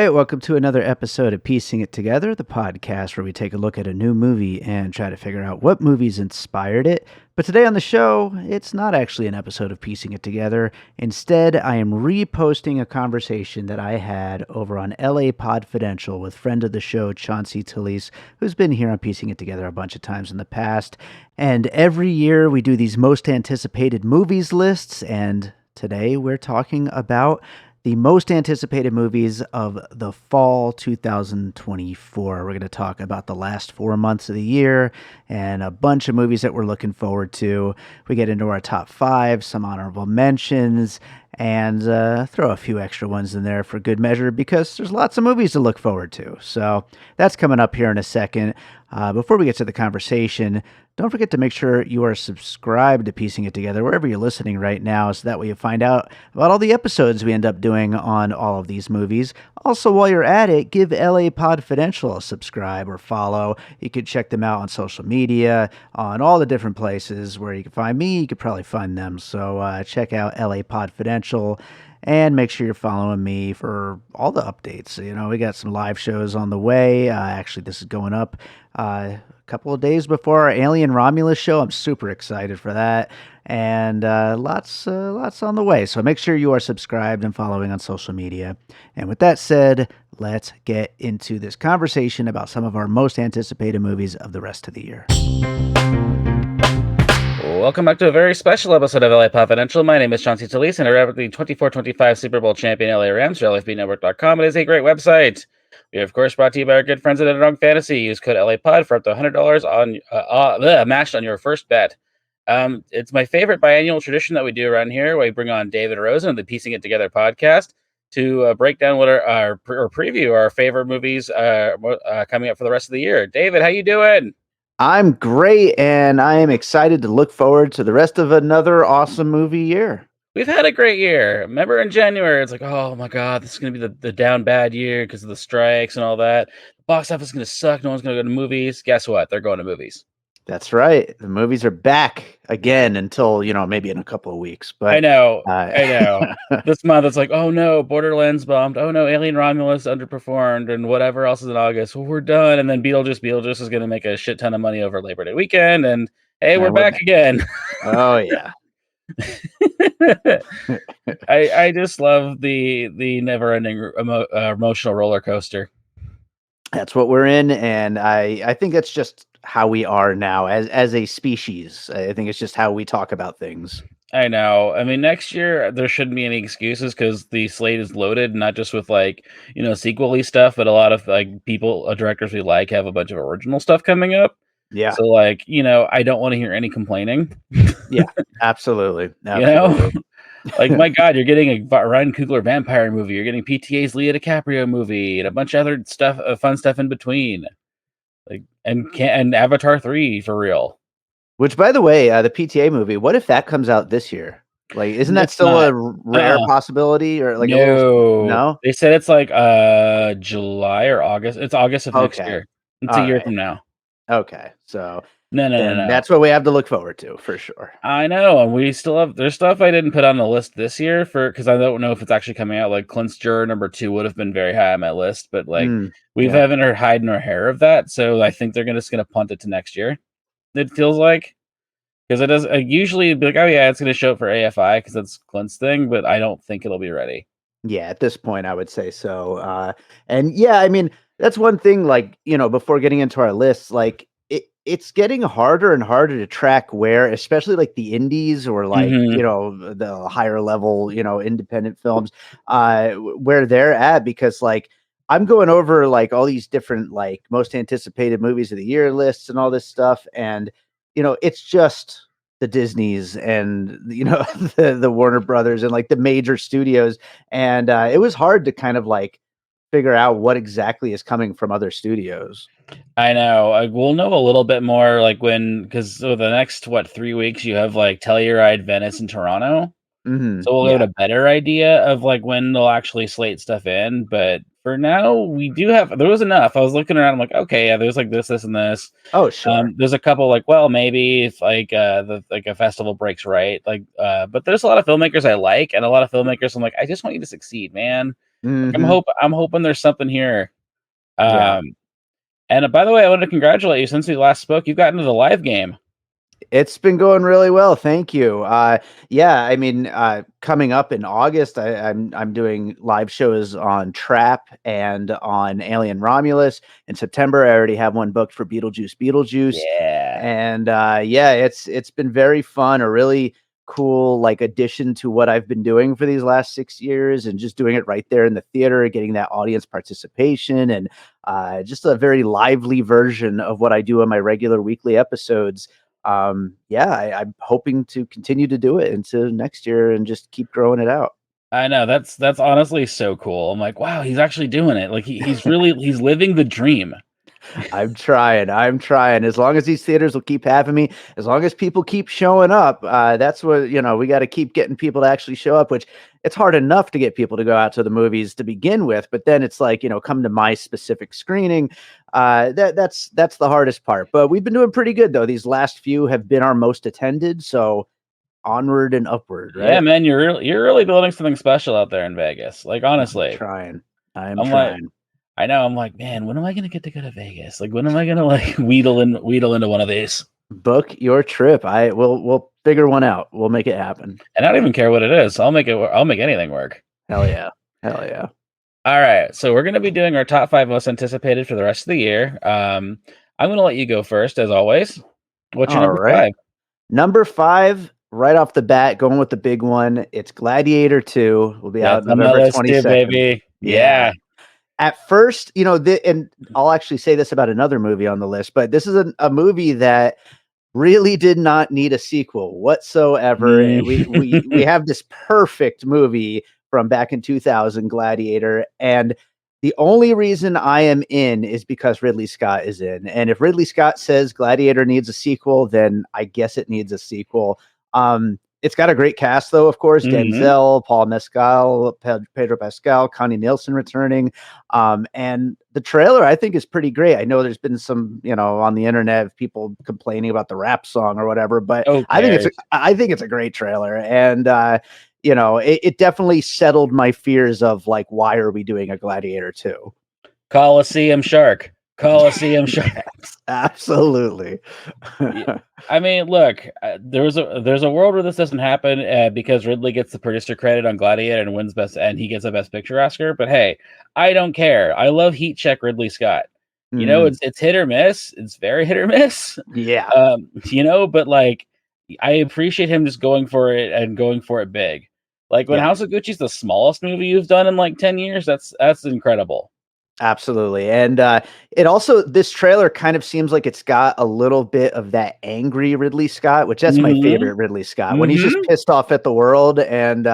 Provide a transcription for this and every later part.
right, welcome to another episode of Piecing It Together, the podcast where we take a look at a new movie and try to figure out what movies inspired it. But today on the show, it's not actually an episode of Piecing It Together. Instead, I am reposting a conversation that I had over on LA Podfidential with friend of the show, Chauncey Telese, who's been here on Piecing It Together a bunch of times in the past. And every year we do these most anticipated movies lists, and today we're talking about the most anticipated movies of the fall 2024. We're going to talk about the last 4 months of the year and a bunch of movies that we're looking forward to. We get into our top 5, some honorable mentions, and throw a few extra ones in there for good measure because there's lots of movies to look forward to. So that's coming up here in a second. Before we get to the conversation, don't forget to make sure you are subscribed to Piecing It Together wherever you're listening right now, so that way you find out about all the episodes we end up doing on all of these movies. Also, while you're at it, give LA Podfidential a subscribe or follow. You can check them out on social media, on all the different places where you can find me. You could probably find them. So check out LA Podfidential. And make sure you're following me for all the updates. You know, we got some live shows on the way. Actually, this is going up a couple of days before our Alien Romulus show. I'm super excited for that. And lots on the way. So make sure you are subscribed and following on social media. And with that said, let's get into this conversation about some of our most anticipated movies of the rest of the year. Welcome back to a very special episode of LA Podfidential. My name is Chauncey Telese, and I rep the 24-25 Super Bowl champion LA Rams for LFBnetwork.com. It is a great website. We are, of course, brought to you by our good friends at Underdog Fantasy. Use code LAPOD for up to $100 on matched on your first bet. It's my favorite biannual tradition that we do around here. We bring on David Rosen of the Piecing It Together podcast to break down what or preview our favorite movies coming up for the rest of the year. David, how you doing? I'm great, and I am excited to look forward to the rest of another awesome movie year. We've had a great year. Remember in January, it's like, oh my God, this is going to be the down bad year because of the strikes and all that. The box office is going to suck. No one's going to go to movies. Guess what? They're going to movies. That's right. The movies are back again until, maybe in a couple of weeks. But I know. This month, it's like, oh no, Borderlands bombed. Oh no, Alien Romulus underperformed, and whatever else is in August. Well, we're done. And then Beetlejuice is going to make a shit ton of money over Labor Day weekend. And hey, we're back again. Oh yeah. I just love the never-ending emotional roller coaster. That's what we're in, and I think that's just how we are now as a species. I think it's just how we talk about things. I know. I mean, next year there shouldn't be any excuses because the slate is loaded, not just with sequel-y stuff, but a lot of directors we like have a bunch of original stuff coming up. Yeah. So I don't want to hear any complaining. Yeah, absolutely. My God, you're getting a Ryan Coogler vampire movie. You're getting PTA's Leo DiCaprio movie and a bunch of other stuff, fun stuff in between. And Avatar 3 for real. Which, by the way, the PTA movie, what if that comes out this year? Isn't that still a rare possibility? Or no? They said it's July or August. It's August of next year. It's a year from now. Okay, so no. That's what we have to look forward to for sure. I know, and we still have. There's stuff I didn't put on the list this year because I don't know if it's actually coming out. Like Clint's Juror number 2 would have been very high on my list, but we haven't heard hide nor hair of that. So I think they're just gonna punt it to next year. It feels like because it does usually be like, oh yeah, it's gonna show up for AFI because that's Clint's thing, but I don't think it'll be ready. Yeah, at this point, I would say so. And yeah, I mean. That's one thing, before getting into our lists, it's getting harder and harder to track where, especially the indies or the higher level, independent films, where they're at, because I'm going over all these different most anticipated movies of the year lists and all this stuff. And, it's just the Disneys and, the Warner Brothers and the major studios. And it was hard to kind of figure out what exactly is coming from other studios. I know. We'll know a little bit more because the next 3 weeks you have Telluride, Venice, and Toronto. Mm-hmm. So we'll get a better idea of when they'll actually slate stuff in. But for now, we do have. There was enough. I was looking around. I'm like, okay, yeah, there's this, and this. Oh, sure. There's a couple maybe if a festival breaks right. But there's a lot of filmmakers I like, and a lot of filmmakers I'm like, I just want you to succeed, man. Mm-hmm. I'm hoping there's something here. Yeah. And by the way, I wanted to congratulate you. Since we last spoke, you've gotten into the live game. It's been going really well, thank you. Yeah, I mean, coming up in August, I'm doing live shows on Trap and on Alien Romulus. In September, I already have one booked for Beetlejuice, Yeah. and yeah, it's been very fun. A really cool like addition to what I've been doing for these last 6 years, and just doing it right there in the theater, getting that audience participation, and just a very lively version of what I do in my regular weekly episodes. Yeah, I'm hoping to continue to do it into next year and just keep growing it out. I know that's honestly so cool. I'm like, wow, he's actually doing it. Like he's really he's living the dream. I'm trying. I'm trying. As long as these theaters will keep having me, as long as people keep showing up, that's what, we got to keep getting people to actually show up, which it's hard enough to get people to go out to the movies to begin with. But then it's like, come to my specific screening. That's the hardest part. But we've been doing pretty good, though. These last few have been our most attended. So onward and upward, Yeah, right? man, you're really building something special out there in Vegas. Like I'm honestly, trying. I'm I'm like, trying. I know. I'm like, man, when am I gonna get to go to Vegas? Like, when am I gonna like wheedle into one of these? Book your trip. We'll figure one out. We'll make it happen. And I don't even care what it is. I'll make it. I'll make anything work. Hell yeah. Hell yeah. All right, so we're gonna be doing our top 5 most anticipated for the rest of the year. I'm gonna let you go first, as always. What's your All number right. 5? Number 5, right off the bat, going with the big one. It's Gladiator 2. Will be out That's on my November list too, 22nd. baby. Yeah. Yeah. At first, and I'll actually say this about another movie on the list, but this is a movie that really did not need a sequel whatsoever. We Mm. have this perfect movie from back in 2000, Gladiator, and the only reason I am in is because Ridley Scott is in. And if Ridley Scott says Gladiator needs a sequel, then I guess it needs a sequel. It's got a great cast, though, of course. Mhm. Denzel, Paul Mescal, Pedro Pascal, Connie Nielsen returning. And the trailer, I think, is pretty great. I know there's been some, on the internet, people complaining about the rap song or whatever, but Who cares? I think it's a great trailer. And, it definitely settled my fears of like, why are we doing a Gladiator 2? Coliseum Shark. Coliseum Shark. Yes, absolutely. Yeah. I mean, look, there's a world where this doesn't happen because Ridley gets the producer credit on Gladiator and wins best, and he gets a Best Picture Oscar. But hey, I don't care. I love Heat Check Ridley Scott. Mm, It's hit or miss. It's very hit or miss. yeah, But like, I appreciate him just going for it and going for it big. Like when yeah. House of Gucci's the smallest movie you've done in like 10 years, that's incredible. Absolutely. And this trailer kind of seems like it's got a little bit of that angry Ridley Scott, which that's my Mhm. favorite Ridley Scott, when he's just Mhm. pissed off at the world. And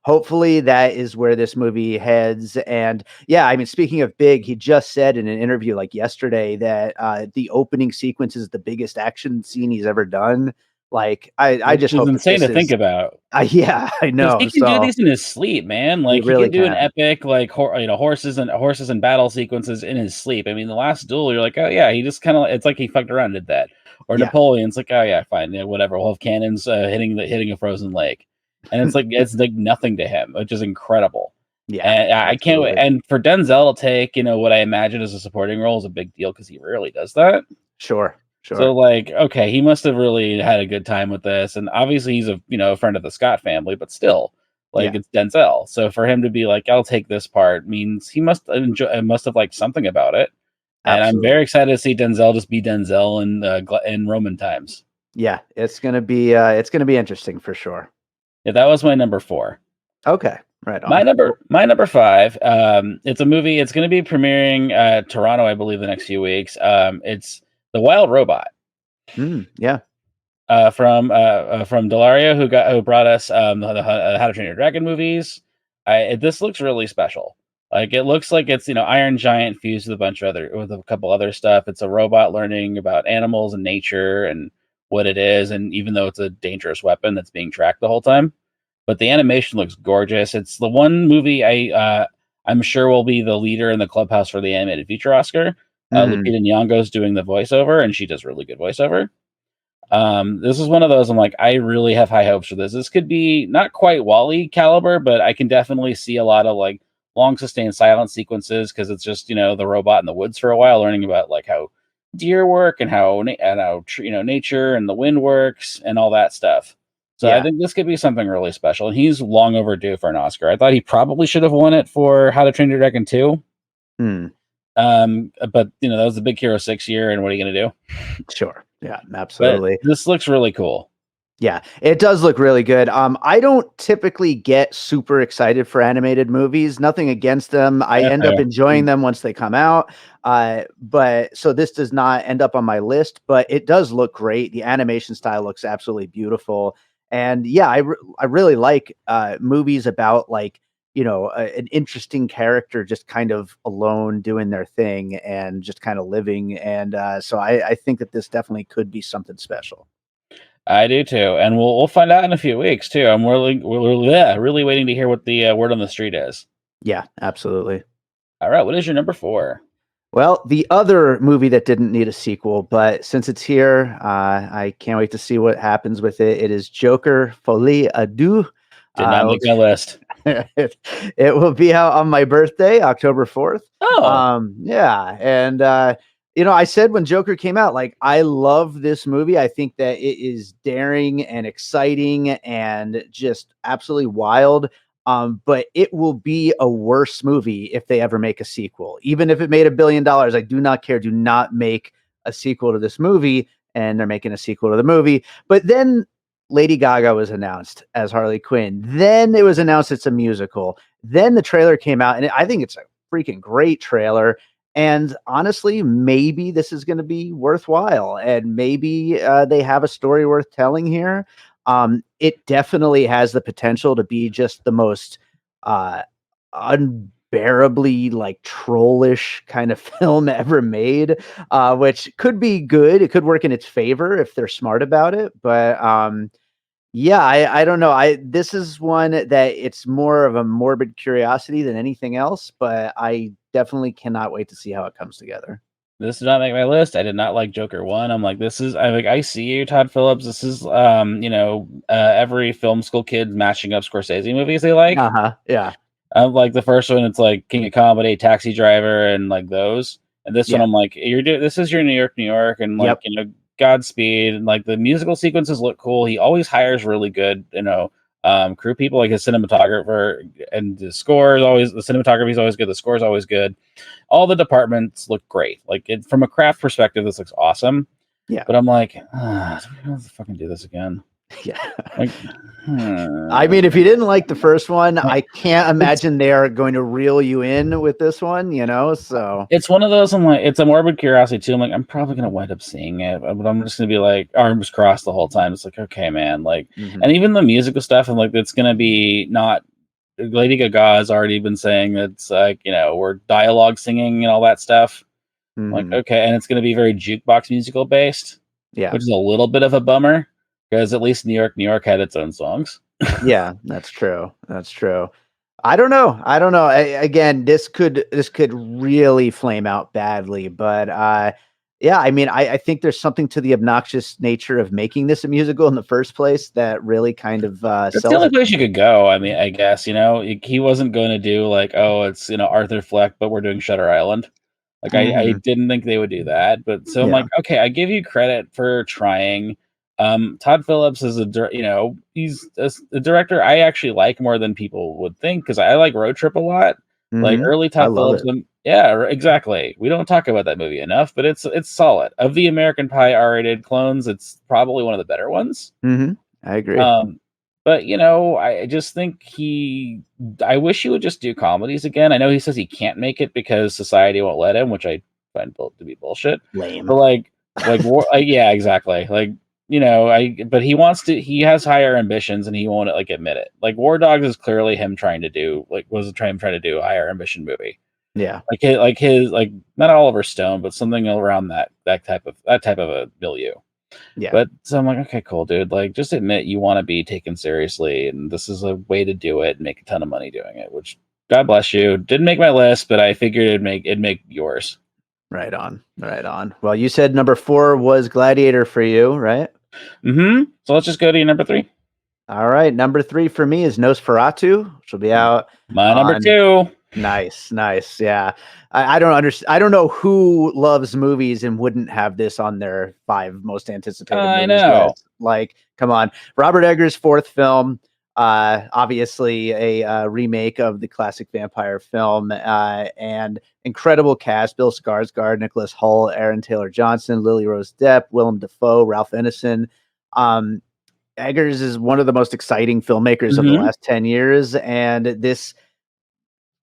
hopefully that is where this movie heads. And yeah, I mean, speaking of big, he just said in an interview like yesterday that the opening sequence is the biggest action scene he's ever done. Like, I Which just is hope that insane this to think is, about. yeah, I 'Cause know. he can do So these in his sleep, man. he Like, he really can do an can. epic, like, horses and battle sequences in his sleep. I mean, the last duel, you're like, "Oh, yeah, he just kinda it's like he fucked around and did that." Or Yeah. Napoleon's like, "Oh, yeah, fine, yeah, whatever. We'll have cannons, hitting a frozen lake." And it's like nothing to him, which is incredible. Yeah, And I can't wait absolutely. and for Denzel to take, what I imagine is a supporting role is a big deal because he rarely does that. Sure. So, Sure. like, okay, he must have really had a good time with this, and obviously he's a friend of the Scott family, but still, like, Yeah, it's Denzel. So for him to be like, "I'll take this part," means he must have liked something about it, and I'm absolutely. very excited to see Denzel just be Denzel in Roman times. Yeah, it's gonna be interesting for sure. Yeah, that was my number 4. Okay, right My on. number my number 5, it's a movie, it's gonna be premiering at Toronto, I believe, the next few weeks. It's The Wild Robot. Yeah, From Delario, who brought us the How to Train Your Dragon movies. This looks really special. Like it looks like it's Iron Giant fused with a couple other stuff. It's a robot learning about animals and nature and what it is, and even though it's a dangerous weapon that's being tracked the whole time, but the animation looks gorgeous. It's the one movie I'm sure will be the leader in the clubhouse for the animated feature Oscar. mhm, Lupita Nyong'o's doing the voiceover, and she does really good voiceover. This is one of those I'm like, I really have high hopes for this. This could be not quite Wally caliber, but I can definitely see a lot of like long sustained silent sequences because it's just the robot in the woods for a while, learning about like how deer work and how nature and the wind works and all that stuff. So I Yeah. think this could be something really special. And he's long overdue for an Oscar. I thought he probably should have won it for How to Train Your Dragon 2. Hmm. But that was the Big Hero 6 year, and what are you gonna do? Sure. Yeah, But absolutely. this looks really cool. Yeah, it does look really good. I don't typically get super excited for animated movies. Nothing against them. I end up enjoying them once they come out. But so this does not end up on my list, but it does look great. The animation style looks absolutely beautiful. And yeah, I really like movies about like, an interesting character just kind of alone doing their thing and just kind of living. And so I think that this definitely could be something special. I do too, and we'll find out in a few weeks too. I'm really waiting to hear what the word on the street is. Yeah, absolutely. All right, what is your number 4? Well, the other movie that didn't need a sequel, but since it's here, I can't wait to see what happens with it. It is Joker Folie à Deux. Did not make my list. It will be out on my birthday, October 4th. Oh, Yeah. And, I said when Joker came out, like, I love this movie. I think that it is daring and exciting and just absolutely wild. But it will be a worse movie if they ever make a sequel. Even if it made $1 billion, I do not care. Do not make a sequel to this movie. And they're making a sequel to the movie. But then Lady Gaga was announced as Harley Quinn. Then it was announced it's a musical. Then the trailer came out, and I think it's a freaking great trailer. And honestly, maybe this is going to be worthwhile, and maybe they have a story worth telling here. It definitely has the potential to be just the most unbearably like trollish kind of film ever made, which could be good. It could work in its favor if they're smart about it. But yeah, I don't know. This is one that it's more of a morbid curiosity than anything else, but I definitely cannot wait to see how it comes together. this did not make my list. I did not like Joker 1. I'm like, I see you, Todd Phillips. This is every film school kid matching up Scorsese movies they like. Uh-huh. Yeah. Like the first one, it's like King of Comedy, Taxi Driver, and like those. And this one, Yeah. I'm like, this is your New York, New York, and like Yep. Godspeed, and like the musical sequences look cool. He always hires really good, crew people, like his cinematographer, and the cinematography is always good. The score is always good. All the departments look great. Like from a craft perspective, this looks awesome. Yeah. But I'm like, let's fucking do this again. Yeah. Like, I mean, if you didn't like the first one, I can't imagine they are going to reel you in with this one, so. It's one of those. I'm like, it's a morbid curiosity too. I'm like, I'm probably gonna wind up seeing it, but I'm just gonna be like arms crossed the whole time. It's like, okay, man, like, and even the musical stuff, I'm like, it's gonna be not. Lady Gaga has already been saying it's like, we're dialogue singing and all that stuff. Like, okay, and it's gonna be very jukebox musical based, Yeah. which is a little bit of a bummer because at least New York, New York had its own songs. Yeah, that's true. That's true. I don't know. Again, this could really flame out badly, but yeah, I mean, I think there's something to the obnoxious nature of making this a musical in the first place that really kind of That's the sells only it. place you could go. I mean, I guess, he wasn't going to do like, oh, it's, Arthur Fleck, but we're doing Shutter Island. Like, I didn't think they would do that. But so I'm Yeah. like, okay, I give you credit for trying. Todd Phillips is he's a director I actually like more than people would think because I like Road Trip a lot. Like early I Todd love Phillips. it. Yeah, exactly. We don't talk about that movie enough, but it's solid. Of the American Pie R-rated clones, it's probably one of the better ones. I agree. But I just think I wish he would just do comedies again. I know he says he can't make it because society won't let him, which I find to be bullshit. Lame. But yeah, exactly. Like, but he wants to, he has higher ambitions and he won't like admit it. Like War Dogs is clearly him trying to do, trying to do a higher ambition movie. Yeah. Like not Oliver Stone, but something around that type of a milieu. Yeah. But so I'm like, okay, cool, dude. Like, just admit you want to be taken seriously, and this is a way to do it and make a ton of money doing it. Which, God bless you. Didn't make my list, but I figured it'd make yours. Right on. Right on. Well, you said number 4 was Gladiator for you, right? So let's just go to your number 3. All right. Number 3 for me is Nosferatu, which will be out My number 2. Nice, nice. Yeah. I don't understand. I don't know who loves movies and wouldn't have this on their 5 most anticipated I movies know. list. Like, come on. Robert Eggers' fourth film, obviously a remake of the classic vampire film, and incredible cast: Bill Skarsgård, Nicholas Hull, Aaron Taylor Johnson, Lily Rose Depp, Willem Dafoe, Ralph Ineson. Um, Eggers is one of the most exciting filmmakers of the Hmm. last 10 years, and this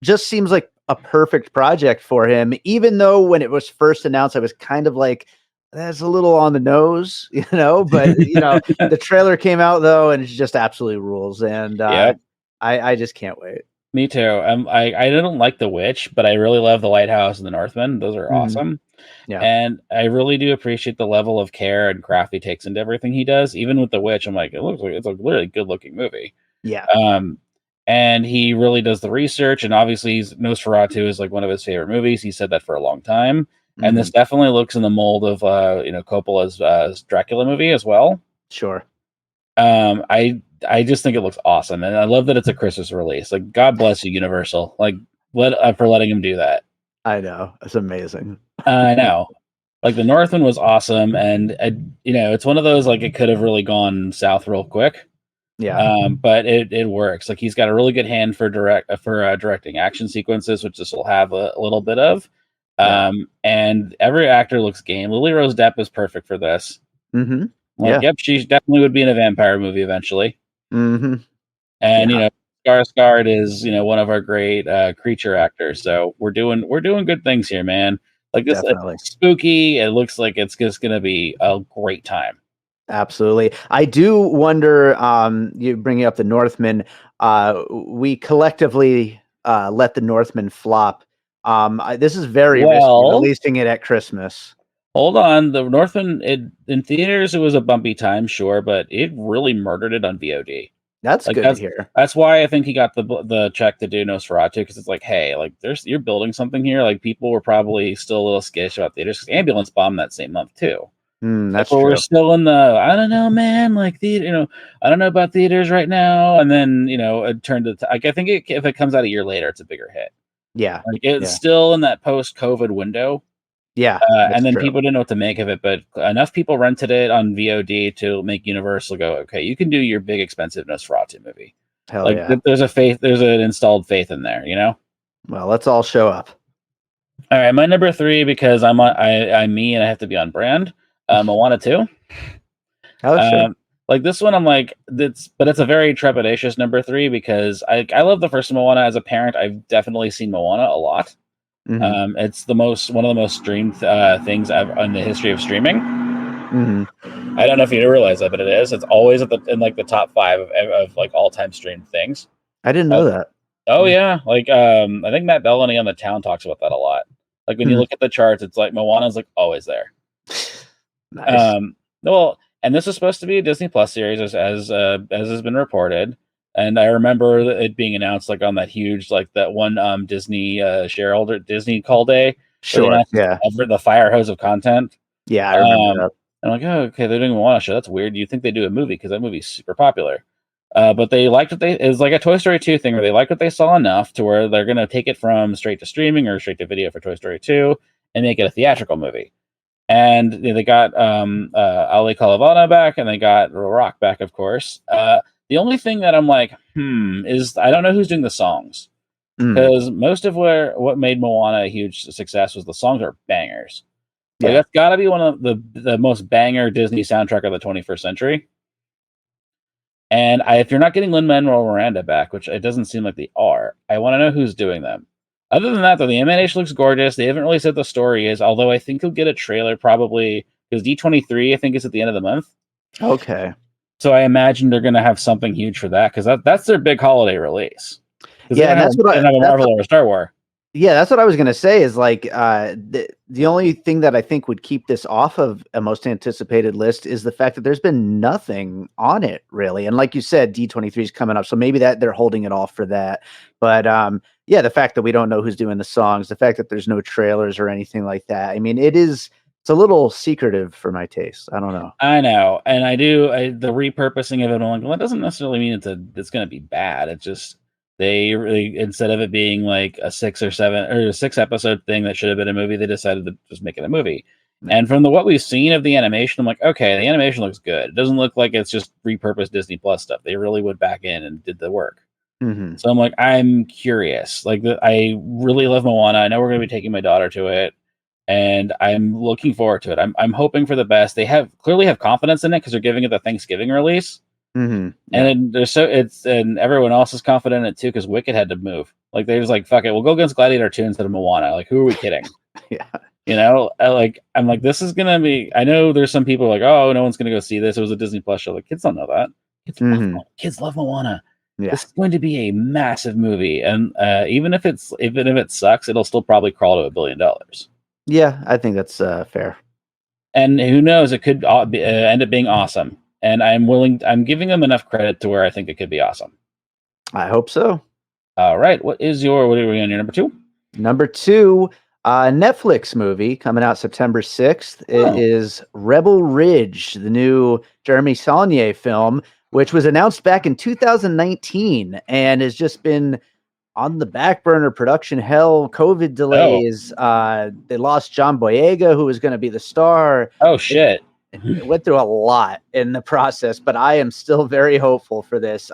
just seems like a perfect project for him, even though when it was first announced, I was kind of like, that's a little on the nose, but the trailer came out though, and it just absolutely rules. And Yep. I just can't wait. Me too. I don't like The Witch, but I really love The Lighthouse and The Northman. Those are Mhm. awesome. Yeah. And I really do appreciate the level of care and craft he takes into everything he does. Even with The Witch, I'm like, it looks like it's a really good looking movie. Yeah. Um, and he really does the research. And obviously, Nosferatu is like one of his favorite movies. He said that for a long time. And Hmm. this definitely looks in the mold of Coppola's Dracula movie as well. Sure. I just think it looks awesome, and I love that it's a Christmas release. Like, God bless you, Universal. Like, for letting him do that. I know. It's amazing. I know. Like, the Northman was awesome, and it's one of those like it could have really gone south real quick. Yeah. But it works. Like, he's got a really good hand for directing action sequences, which this will have a little bit of. Yeah. And every actor looks game. Lily Rose Depp is perfect for this. Hmm. Like, Yeah. yep, she definitely would be in a vampire movie eventually. Hmm. And Yeah. Skarsgård is one of our great creature actors. So we're doing good things here, man. Like this, Definitely. it's spooky. It looks like it's just gonna be a great time. Absolutely. I do wonder, you bringing up the Northmen, we collectively let the Northmen flop. This is very risky, Well, releasing it at Christmas. hold on. The Northman, in theaters, it was a bumpy time, sure, but it really murdered it on VOD. That's Like good to hear. that's why I think he got the check to do Nosferatu, because it's like, hey, like you're building something here. Like, people were probably still a little skittish about theaters, because Ambulance bombed that same month too. Like, That's where we're true. still in the, I don't know, man. Like, I don't know about theaters right now. And then it turned to like, I think if it comes out a year later, it's a bigger hit. Yeah. Like, it's Yeah. still in that post-COVID window. Yeah. And That's then true. people didn't know what to make of it, but enough people rented it on VOD to make Universal go, okay, you can do your big expensive Nosferatu movie. Hell Like, yeah. there's an installed faith in there, Well, let's all show up. All right, my number 3, because I'm me and I have to be on brand. Moana 2. Oh, sure. Um, like, this one, I'm like, it's a very trepidatious number 3, because I love the first Moana. As a parent, I've definitely seen Moana a lot. Hmm. It's one of the most streamed things ever in the history of streaming. Hmm. I don't know if you realize that, but it is. It's always in like the top 5 of like all time streamed things. I didn't Uh, know that. oh Hmm. yeah, like I think Matt Bellany on The Town talks about that a lot. Like, when you Hmm. look at the charts, it's like Moana's like always there. Nice. Well, and this is supposed to be a Disney Plus series, as has been reported. And I remember it being announced like on that huge, like that one Disney shareholder Disney call day, where they Sure. announced Yeah. the fire hose of content. Yeah. I remember Um, that. I'm like, oh, okay, they're doing a Moana show. That's weird. You'd think they do a movie, because that movie's super popular. But they liked it was like a Toy Story 2 thing, where they liked what they saw enough to where they're gonna take it from straight to streaming or straight to video for Toy Story 2 and make it a theatrical movie. And they got Ali Calavana back, and they got Rock back, of course. The only thing that I'm like, is I don't know who's doing the songs, Mm. because most of what made Moana a huge success was the songs are bangers. Like, Yeah. that's got to be one of the most banger Disney soundtrack of the 21st century. And if you're not getting Lin-Manuel Miranda back, which it doesn't seem like they are, I want to know who's doing them. Other than that, though, the animation looks gorgeous. They haven't really said the story is, although I think you'll get a trailer probably, because D23, I think, is at the end of the month. Okay. So I imagine they're going to have something huge for that, because that's their big holiday release. Because Yeah, and that's they don't have a that's Marvel or a Star Wars. yeah, that's what I was gonna say is like the only thing that I think would keep this off of a most anticipated list is the fact that there's been nothing on it really. And like you said, D23 is coming up. So maybe that they're holding it off for that. But yeah, the fact that we don't know who's doing the songs, the fact that there's no trailers or anything like that. I mean, it's a little secretive for my taste. I don't know. I know, and the repurposing of it. I'm like, well, that doesn't necessarily mean it's going to be bad. It's just They really, instead of it being like a 6 episode thing that should have been a movie, they decided to just make it a movie. And from what we've seen of the animation, I'm like, okay, the animation looks good. It doesn't look like it's just repurposed Disney Plus stuff. They really went back in and did the work. Mm-hmm. So I'm like, I'm curious. Like, I really love Moana. I know we're going to be taking my daughter to it, and I'm looking forward to it. I'm hoping for the best. They clearly have confidence in it because they're giving it the Thanksgiving release. Mm-hmm. Yeah. And and everyone else is confident in it too because Wicked had to move. Like they was like, fuck it, we'll go against Gladiator 2 instead of Moana. Like, who are we kidding? Yeah. You know, I'm like, this is gonna be. I know there's some people like, oh, no one's gonna go see this. It was a Disney Plus show. Like, kids don't know that. Kids love Moana. Yeah. This is going to be a massive movie, and even if it sucks, it'll still probably crawl to $1 billion. Yeah, I think that's fair. And who knows? It could end up being awesome. And I'm giving them enough credit to where I think it could be awesome. I hope so. All right. What are we on your number 2? Number 2, Netflix movie coming out September 6th. It is Rebel Ridge, the new Jeremy Saulnier film, which was announced back in 2019 and has just been on the back burner. Production hell, COVID delays. They lost John Boyega, who was going to be the star. Oh, shit. It went through a lot in the process, but I am still very hopeful for this.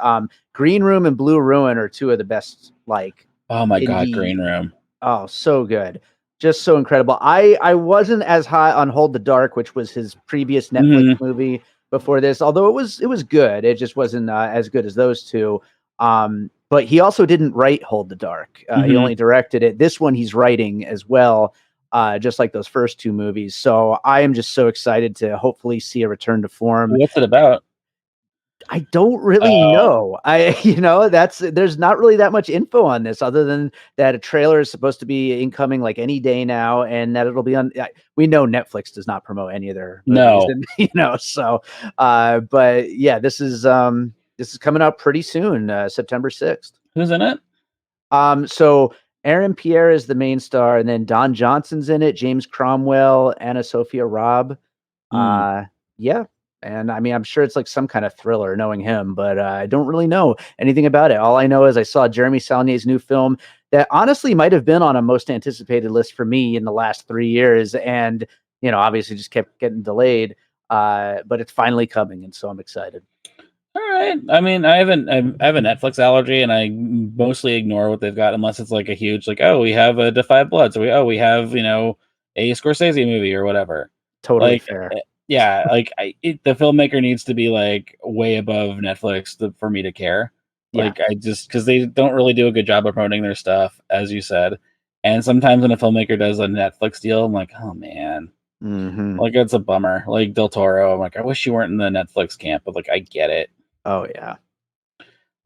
Green Room and Blue Ruin are two of the best, like, oh my God, Green Room. Oh, so good. Just so incredible. I wasn't as high on Hold the Dark, which was his previous Netflix movie before this, although it was good. It just wasn't as good as those two. But he also didn't write Hold the Dark. He only directed it. This one he's writing as well. Just like those first two movies. So I am just so excited to hopefully see a return to form. What's it about? I don't really know. There's not really that much info on this other than that a trailer is supposed to be incoming like any day now, and that it'll be on. We know Netflix does not promote any of their movies, but yeah, this is coming out pretty soon, September 6th. Who's in it? So Aaron Pierre is the main star, and then Don Johnson's in it, James Cromwell, Anna Sophia Robb. Yeah. And I mean, I'm sure it's like some kind of thriller knowing him, but I don't really know anything about it. All I know is I saw Jeremy Saulnier's new film that honestly might have been on a most anticipated list for me in the last 3 years. And, obviously just kept getting delayed. But it's finally coming. And so I'm excited. All right. I mean, I have a Netflix allergy, and I mostly ignore what they've got unless it's like a huge, like, oh, we have a Defy Blood. So we have, a Scorsese movie or whatever. Totally fair. Yeah, like the filmmaker needs to be like way above Netflix for me to care. Yeah. Like because they don't really do a good job of promoting their stuff, as you said. And sometimes when a filmmaker does a Netflix deal, I'm like, oh man, like it's a bummer. Like Del Toro, I'm like, I wish you weren't in the Netflix camp, but like I get it. Oh yeah.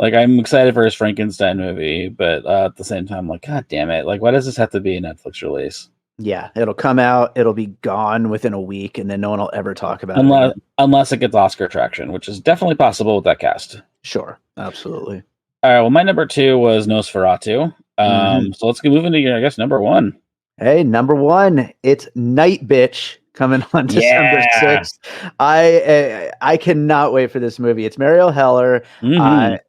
Like I'm excited for his Frankenstein movie, but at the same time, I'm like, God damn it! Like, why does this have to be a Netflix release? Yeah, it'll come out, it'll be gone within a week, and then no one will ever talk about it. Unless it gets Oscar traction, which is definitely possible with that cast. Sure, absolutely. All right, well, my number 2 was Nosferatu. So let's move into your, I guess, number 1. Hey, number 1, it's Night Bitch coming on December 6th. I cannot wait for this movie. It's Mariel Heller,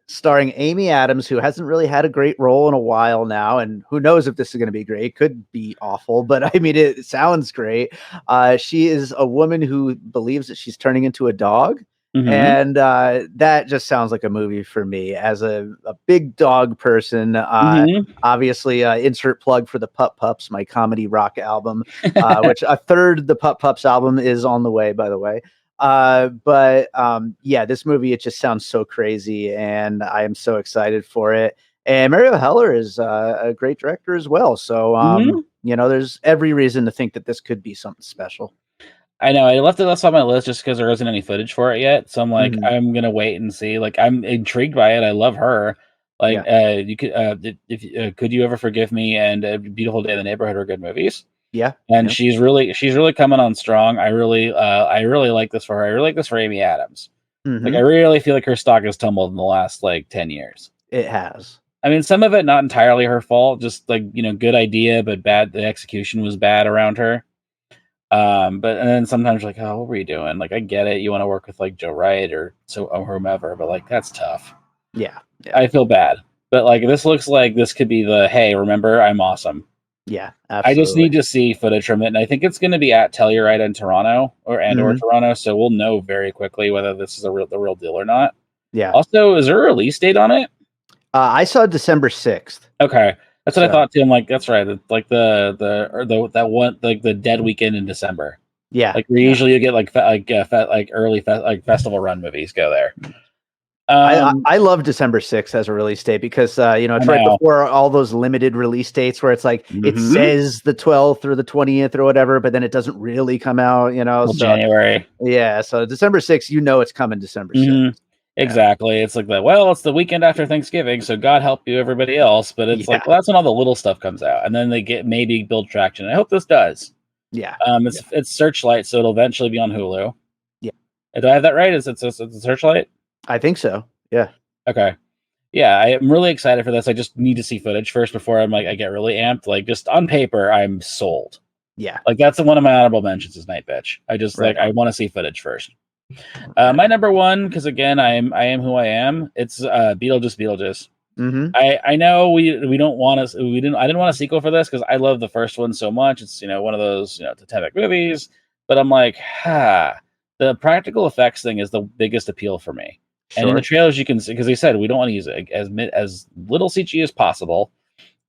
starring Amy Adams, who hasn't really had a great role in a while now, and who knows if this is going to be great. It could be awful, but I mean, it sounds great. She is a woman who believes that she's turning into a dog. And that just sounds like a movie for me as a big dog person. Obviously, insert plug for the Pup Pups, my comedy rock album, which a third the Pup Pups album is on the way, by the way. But yeah, this movie, it just sounds so crazy, and I am so excited for it. And Mariel Heller is a great director as well. So, there's every reason to think that this could be something special. I know I left it less on my list just because there isn't any footage for it yet. So I'm like, I'm gonna wait and see. Like, I'm intrigued by it. I love her. Like, you could, could you ever forgive me? And A Beautiful Day in the Neighborhood are good movies. Yeah, and she's really coming on strong. I really like this for her. I really like this for Amy Adams. Like, I really feel like her stock has tumbled in the last like 10 years. It has. I mean, some of it not entirely her fault. Just like, good idea, but bad. The execution was bad around her. And then sometimes you're like, oh, what were you doing? Like, I get it. You want to work with like Joe Wright or whomever, but like, that's tough. Yeah. I feel bad. But like this looks like this could be the hey, remember I'm awesome. Yeah, I just absolutely. need to see footage from it, and I think it's going to be at Telluride in Toronto or Mhm. Toronto, so we'll know very quickly whether this is the real deal or not. Yeah. Also, is there a release date on it? I saw December 6th. Okay, that's what I So, thought too. I'm like, that's right. It's like the that one like the dead weekend in December. yeah. Like where Yeah. usually you get like early like festival run movies go there. I love December 6th as a release date because I it's right know. before all those limited release dates where it's like it Mm-hmm. says the 12th or the 20th or whatever, but then it doesn't really come out. Till So January. yeah, so December 6th, it's coming December 6th. Mm-hmm. Yeah. Exactly. It's like that. Well, it's the weekend after Thanksgiving, so God help you, everybody else. But it's Yeah. like, well, that's when all the little stuff comes out, and then they get maybe build traction. I hope this does. Yeah. Yeah. It's Searchlight, so it'll eventually be on Hulu. Yeah. Do I have that right? Is it's a Searchlight? I think so. Yeah. Okay. Yeah, I am really excited for this. I just need to see footage first before I'm like I get really amped. Like just on paper, I'm sold. Yeah. Like that's one of my honorable mentions is Night Bitch. I just Right like I on. want to see footage first. Right My on. number one, because again, I am who I am. It's Beetlejuice. Mhm. I know we don't want to we didn't I didn't want a sequel for this because I love the first one so much. It's one of those totemic movies, but I'm like, the practical effects thing is the biggest appeal for me. And in the Sure. trailers, you can see because they said we don't want to use it as little CG as possible,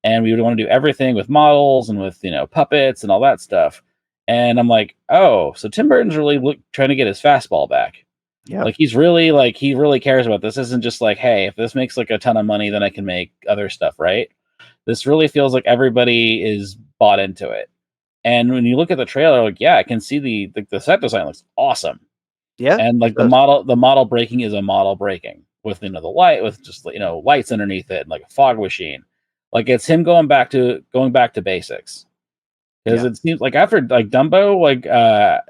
and we would want to do everything with models and with puppets and all that stuff. And I'm like, oh, so Tim Burton's really trying to get his fastball back. Yep. Like he really cares about this. Isn't just like, hey, if this makes like a ton of money, then I can make other stuff, right? This really feels like everybody is bought into it. And when you look at the trailer, like, yeah, I can see the set design looks awesome. Yeah. And like It does. the model breaking is a model breaking with the light with just lights underneath it and like a fog machine. Like it's him going back to basics. Because Yeah. it seems like after like Dumbo, like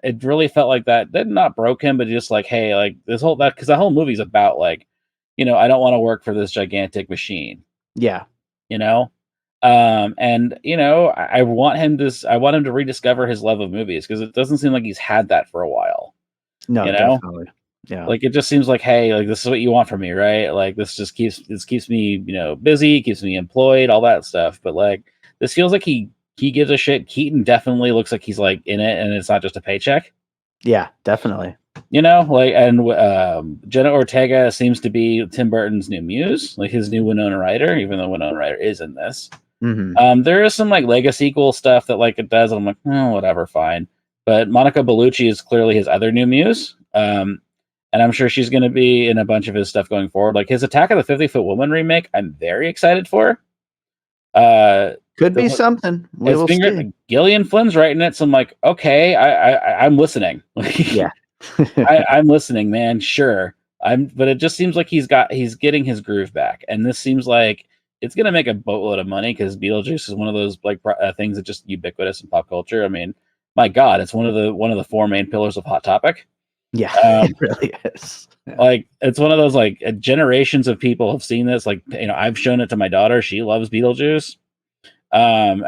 it really felt like that did not broke him, but just like, hey, like this whole that because the whole movie's about like, I don't want to work for this gigantic machine, Yeah. you know? And I want him to rediscover his love of movies because it doesn't seem like he's had that for a while, No, you know? definitely. Yeah. Like it just seems like, hey, like this is what you want from me, right? Like this keeps me, busy, keeps me employed, all that stuff. But like this feels like he gives a shit. Keaton definitely looks like he's like in it, and it's not just a paycheck. Yeah, definitely. Like and Jenna Ortega seems to be Tim Burton's new muse, like his new Winona Ryder, even though Winona Ryder is in this. Mhm. There is some like Lego sequel stuff that like it does, and I'm like, whatever, fine. But Monica Bellucci is clearly his other new muse. And I'm sure she's going to be in a bunch of his stuff going forward. Like his Attack of the 50-Foot Woman remake, I'm very excited for. Uh, Could be the, something. We his will finger, see. Gillian Flynn's writing it, so I'm like, okay, I'm listening. Yeah. I'm listening, man. Sure, but it just seems like he's getting his groove back, and this seems like it's going to make a boatload of money because Beetlejuice is one of those like things that just ubiquitous in pop culture. I mean, my God, it's one of the four main pillars of Hot Topic. Yeah, Um, it really is. Yeah. like it's one of those like generations of people have seen this. Like I've shown it to my daughter. She loves Beetlejuice. And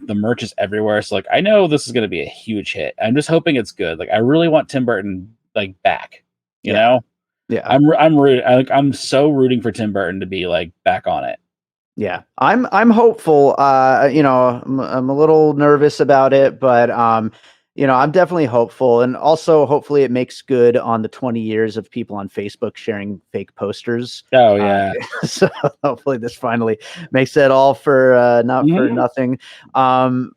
the merch is everywhere. So like I know this is going to be a huge hit. I'm just hoping it's good. Like I really want Tim Burton like back. You Yeah. know, Yeah. I'm so rooting for Tim Burton to be like back on it. Yeah. I'm hopeful. I'm a little nervous about it, but I'm definitely hopeful. And also hopefully it makes good on the 20 years of people on Facebook sharing fake posters. Oh yeah. So hopefully this finally makes it all for not for Mhm. nothing.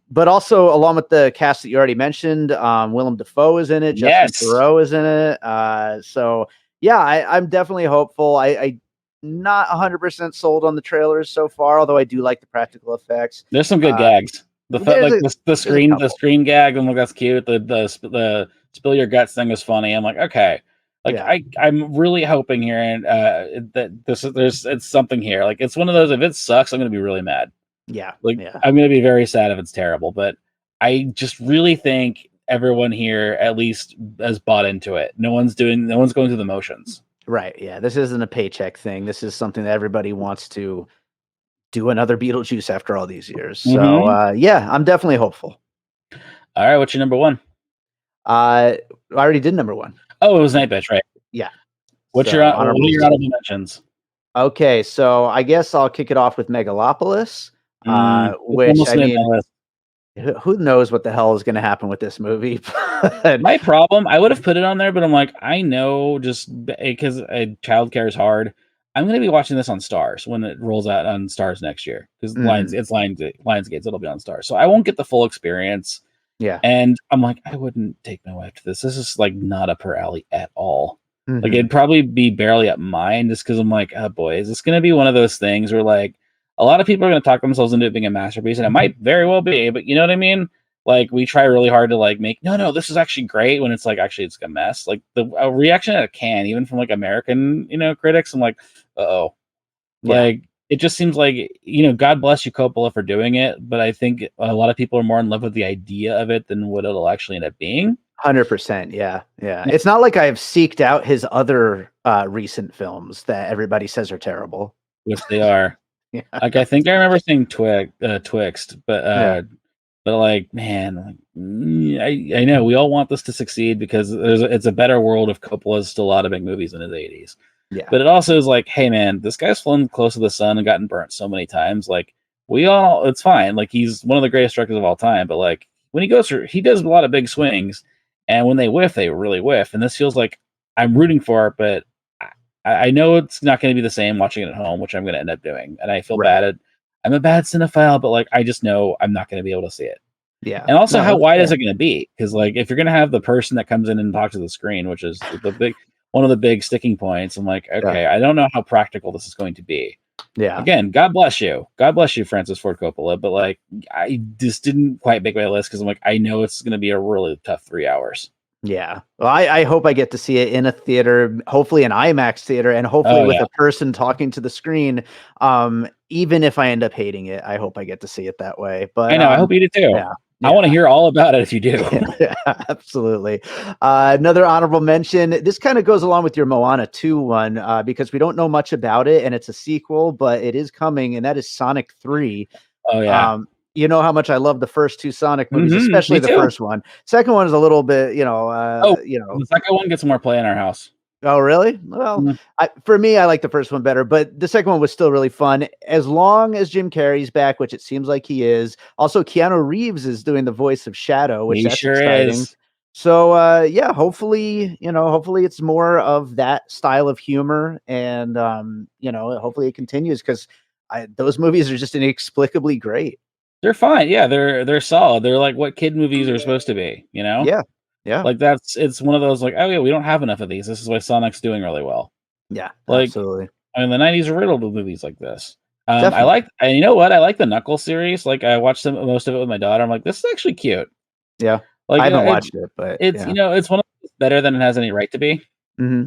But also along with the cast that you already mentioned, Willem Dafoe is in it, Justin Yes. Theroux is in it. So yeah, I'm definitely hopeful. I not 100% sold on the trailers so far, although I do like the practical effects. There's some good Uh, gags. there's a there's a The couple. screen gag. I'm like, that's cute. The spill your guts thing was funny. I'm like, okay. Like Yeah. I'm really hoping here and that there's it's something here. Like it's one of those. If it sucks, I'm gonna be really mad. Yeah. Like Yeah. I'm gonna be very sad if it's terrible. But I just really think everyone here at least has bought into it. No one's going through the motions. Right. Yeah. This isn't a paycheck thing. This is something that everybody wants to do another Beetlejuice after all these years. So Mm-hmm. yeah, I'm definitely hopeful. All right, what's your number one? I already did number one. Oh, it was Night Bitch, right? Yeah. What So are your honorable. honorable mentions? Okay, so I guess I'll kick it off with Megalopolis, It's which almost I made my mean, list. who knows what the hell is going to happen with this movie? But My problem, I would have put it on there, but I'm like, I know just because childcare is hard. I'm going to be watching this on Stars when it rolls out on Stars next year because Mhm. Lionsgate's it'll be on Stars, so I won't get the full experience. Yeah. And I'm like, I wouldn't take my wife to this. This is like not up her alley at all. Like Mhm. it'd probably be barely up mine just because I'm like, oh boy, is this going to be one of those things where like a lot of people are going to talk themselves into it being a masterpiece, and it might very well be, but you know what I mean? Like we try really hard to like make no, this is actually great when it's like actually it's a mess. Like the reaction at a can, even from like American, critics, I'm like, oh, Yeah. like it just seems like God bless you, Coppola, for doing it, but I think a lot of people are more in love with the idea of it than what it'll actually end up being. 100%. Yeah. Yeah. It's not like I've seeked out his other recent films that everybody says are terrible. Which they are. Yeah. Like I think I remember seeing Twixt, Yeah. but like man, I know we all want this to succeed because it's a better world if Coppola's still allowed to make movies in his 80s. Yeah. But it also is like, hey man, this guy's flown close to the sun and gotten burnt so many times. Like it's fine. Like he's one of the greatest directors of all time. But like when he goes through, he does a lot of big swings, and when they whiff, they really whiff. And this feels like I'm rooting for it, but I know it's not going to be the same watching it at home, which I'm going to end up doing. And I feel Right. bad I'm a bad cinephile, but like I just know I'm not going to be able to see it. Yeah. And also, No, how that's wide is fair. it going to be? Because like if you're going to have the person that comes in and talks to the screen, which is one of the big sticking points, I'm like, Yeah. okay, I don't know how practical this is going to be. Yeah. Again, God bless you, Francis Ford Coppola. But like, I just didn't quite make my list because I'm like, I know it's going to be a really tough 3 hours. Yeah. Well, I hope I get to see it in a theater, hopefully an IMAX theater, and hopefully Oh with yeah, a person talking to the screen. Even if I end up hating it, I hope I get to see it that way. I But know. I hope you do too. yeah, I want to yeah. hear all about it if you do. Yeah, absolutely. Another honorable mention. This kind of goes along with your Moana 2 one because we don't know much about it, and it's a sequel, but it is coming, and that is Sonic 3. Oh yeah. You know how much I love the first two Sonic movies, especially Me the too. first one. Second one is a little bit, Oh, the second one gets more play in our house. Oh, really? Well, Mhm. for me, I like the first one better, but the second one was still really fun. As long as Jim Carrey's back, which it seems like he is. Also, Keanu Reeves is doing the voice of Shadow, which He that's sure exciting. is. So, yeah, hopefully it's more of that style of humor, and hopefully it continues because those movies are just inexplicably great. They're fine. Yeah, they're solid. They're like what kid movies are supposed to be, you know? Yeah, yeah, Like it's one of those like, oh yeah, we don't have enough of these. This is why Sonic's doing really well. yeah, Like, absolutely, I mean, the '90s are riddled with movies like this. definitely. And you know what? I like the Knuckles series. Like, I watched most of it with my daughter. I'm like, this is actually cute. Yeah, Like, I haven't watched it, but it's yeah. it's one of better than it has any right to be. Hmm.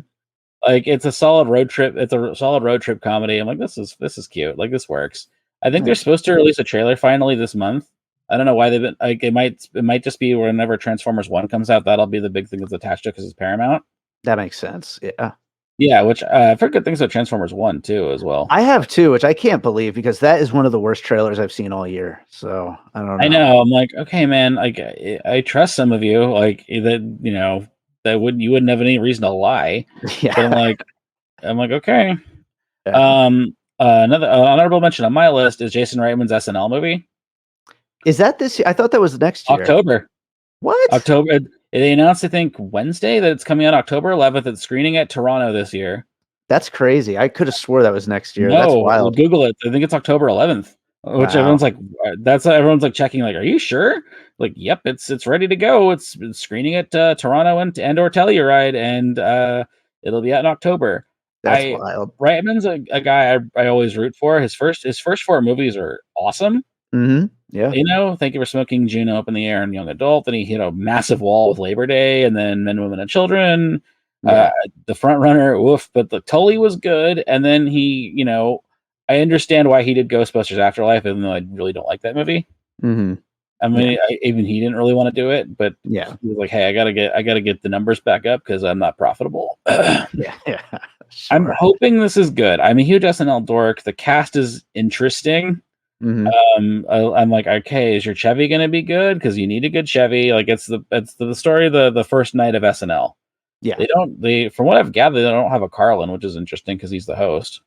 Like, it's a solid road trip. It's a solid road trip comedy. I'm like, this is cute. Like, this works. I think they're Nice. supposed to release a trailer finally this month. I don't know why they've been like it might just be whenever Transformers 1 comes out, that'll be the big thing that's attached to it because it's Paramount. That makes sense. Yeah. Yeah, which I've heard good things about Transformers 1 too as well. I have too, which I can't believe because that is one of the worst trailers I've seen all year. So I don't I know. know. I'm like, okay, man. Like, I trust some of you. Like that, you wouldn't have any reason to lie. But Yeah. I'm like, okay. Yeah. Another honorable mention on my list is Jason Reitman's SNL movie. Is that this year? I thought that was next year. October. What? October. They announced, I think, Wednesday that it's coming out October 11th. It's screening at Toronto this year. That's crazy. I could have swore that was next year. That's No, wild. Google it. I think it's October 11th. Which Wow. everyone's like, everyone's like checking, like, are you sure? Like, yep, it's ready to go. It's screening at Toronto and or Telluride, and it'll be out in October. That's wild. Reitman's a guy I always root for. His first four movies are awesome. Hmm. Yeah. Thank You for Smoking, Juno, Up in the Air, and Young Adult. Then he hit a massive wall with Labor Day, and then Men, Women, and Children. Yeah. The Front Runner, woof. But the Tully was good, and then I understand why he did Ghostbusters Afterlife, even though I really don't like that movie. Hmm. I mean, even he didn't really want to do it, but Yeah. he was like, "Hey, I gotta get the numbers back up because I'm not profitable." Yeah. Yeah. I'm Sure. hoping this is good. I'm a huge SNL dork. The cast is interesting. Hmm. I'm like, okay, is your Chevy gonna be good? Because you need a good Chevy. Like it's the story of the first night of SNL. Yeah. From what I've gathered, they don't have a Carlin, which is interesting because he's the host.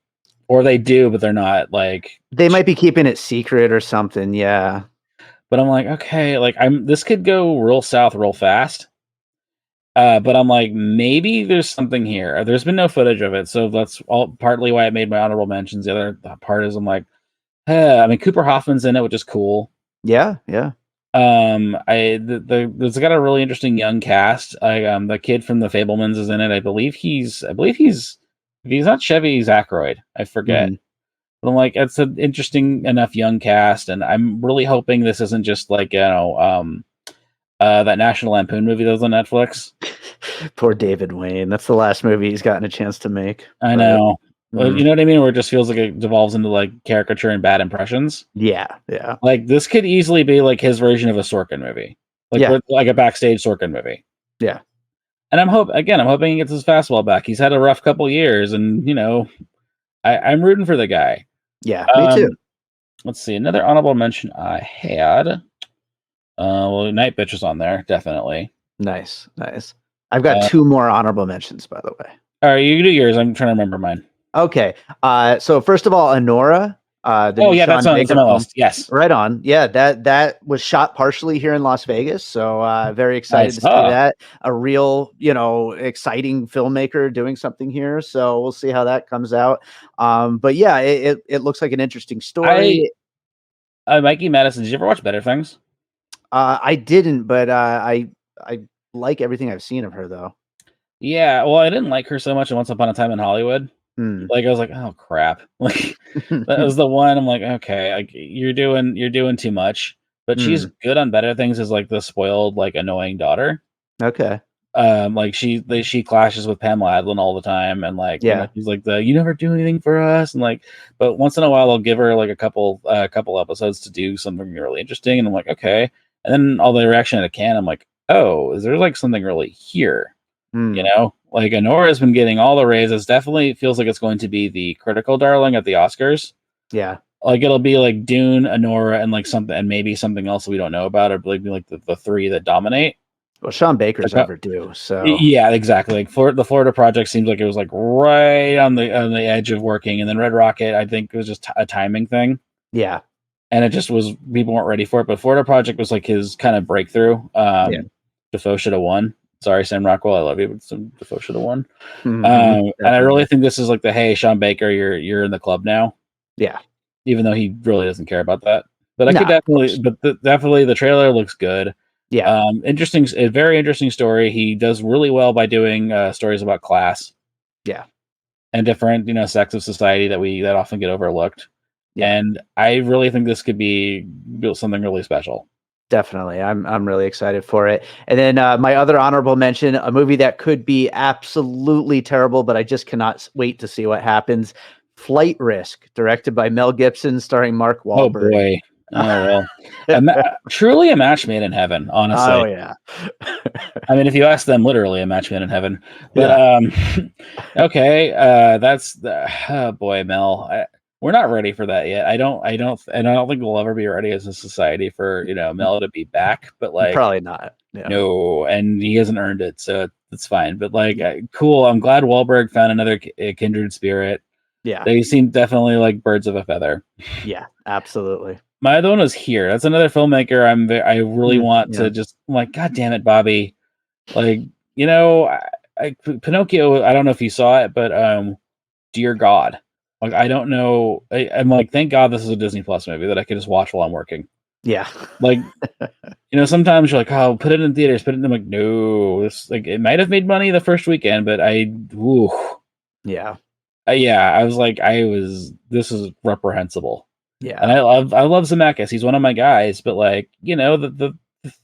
Or they do, but they're not like. They might be keeping it secret or something. Yeah. But I'm like, okay, like this could go real south real fast. But I'm like, maybe there's something here. There's been no footage of it, so that's all partly why I made my honorable mentions. The other part is I'm like, I mean, Cooper Hoffman's in it, which is cool. Yeah. Yeah. It's got a really interesting young cast. The kid from the Fablemans is in it. I believe he's if he's not Chevy, he's Aykroyd. I forget. Mhm. But I'm like, it's an interesting enough young cast, and I'm really hoping this isn't just like that National Lampoon movie that was on Netflix. Poor David Wayne. That's the last movie he's gotten a chance to make. I know. You know what I mean? Where it just feels like it devolves into like caricature and bad impressions. Yeah, yeah. Like this could easily be like his version of a Sorkin movie, like a backstage Sorkin movie. Yeah. And I'm hoping he gets his fastball back. He's had a rough couple years, and I'm rooting for the guy. Yeah, me too. Let's see, another honorable mention I had. Well, Night Bitch was on there, definitely. Nice. I've got 2 more honorable mentions, by the way. All right, you do yours. I'm trying to remember mine. Okay. So first of all, Honora. That's on my list. Yes. Right on. Yeah, that was shot partially here in Las Vegas. So very excited to see that. A real, exciting filmmaker doing something here. So we'll see how that comes out. But yeah, it looks like an interesting story. Mikey Madison, did you ever watch Better Things? I didn't, but I like everything I've seen of her though. Yeah, well, I didn't like her so much in Once Upon a Time in Hollywood. Like I was like, oh crap! Like that was the one. I'm like, okay, like you're doing too much. But she's good on Better Things as like the spoiled, like annoying daughter. Okay. Like she clashes with Pamela Adlon all the time, and like she's like you never do anything for us, and like, but once in a while I'll give her like a couple episodes to do something really interesting, and I'm like, okay. And then all the reaction at Cannes, I'm like, oh, is there like something really here? Like Honora's been getting all the raises. Definitely feels like it's going to be the critical darling at the Oscars. Yeah. Like it'll be like Dune, Honora, and like something, and maybe something else we don't know about, or like the 3 that dominate. Well, Sean Baker's overdue. So yeah, exactly. Like the Florida Project seems like it was like right on the edge of working, and then Red Rocket, I think, was just a timing thing. Yeah. And it just was, people weren't ready for it. But Florida Project was like his kind of breakthrough. Dafoe should have won. Sorry, Sam Rockwell, I love you, but Dafoe should have won. And I really think this is like hey, Sean Baker, you're in the club now. Yeah. Even though he really doesn't care about that. But definitely the trailer looks good. Yeah. A very interesting story. He does really well by doing stories about class. Yeah. And different, sects of society that often get overlooked. Yeah. And I really think this could be something really special. Definitely. I'm really excited for it. And then my other honorable mention, a movie that could be absolutely terrible, but I just cannot wait to see what happens. Flight Risk, directed by Mel Gibson, starring Mark Wahlberg. Oh boy. Oh well. Truly a match made in heaven, honestly. Oh yeah. I mean, if you ask them, literally a match made in heaven. But okay, that's oh boy, Mel. We're not ready for that yet. I don't think we'll ever be ready as a society for Mel to be back. But like, probably not. Yeah. No, and he hasn't earned it, so it's fine. But like, cool. I'm glad Wahlberg found another kindred spirit. Yeah, they seem definitely like birds of a feather. Yeah, absolutely. My other one was Here. That's another filmmaker I really want to just. I'm like, God damn it, Bobby! Like, Pinocchio. I don't know if you saw it, but dear God. Like, I don't know. I'm like, thank God this is a Disney Plus movie that I can just watch while I'm working. Yeah. Like, sometimes you're like, oh, put it in theaters. I'm like, no. It might have made money the first weekend, but yeah. I was like, this is reprehensible. Yeah. And I love Zemeckis. He's one of my guys, but like, the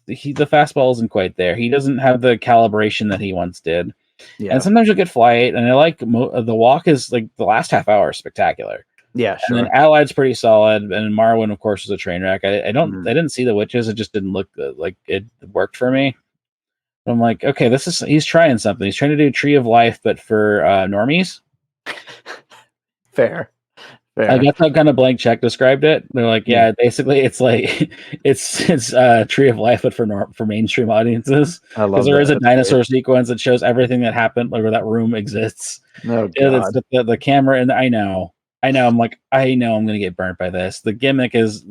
fastball isn't quite there. He doesn't have the calibration that he once did. Yeah. And sometimes you'll get Flight, and I like The Walk is like the last half hour is spectacular. Yeah, sure. And then Allied's pretty solid, and Marwen, of course, is a train wreck. I didn't see The Witches. It just didn't look like it worked for me. I'm like, okay, he's trying something. He's trying to do Tree of Life, but for normies. Fair. I guess how kind of Blank Check described it. They're like, yeah, basically it's like it's Tree of Life, but for mainstream audiences. Because there is a dinosaur sequence that shows everything that happened, like where that room exists. Oh God. It's the camera, and I know. I know. I know I'm gonna get burnt by this. The gimmick is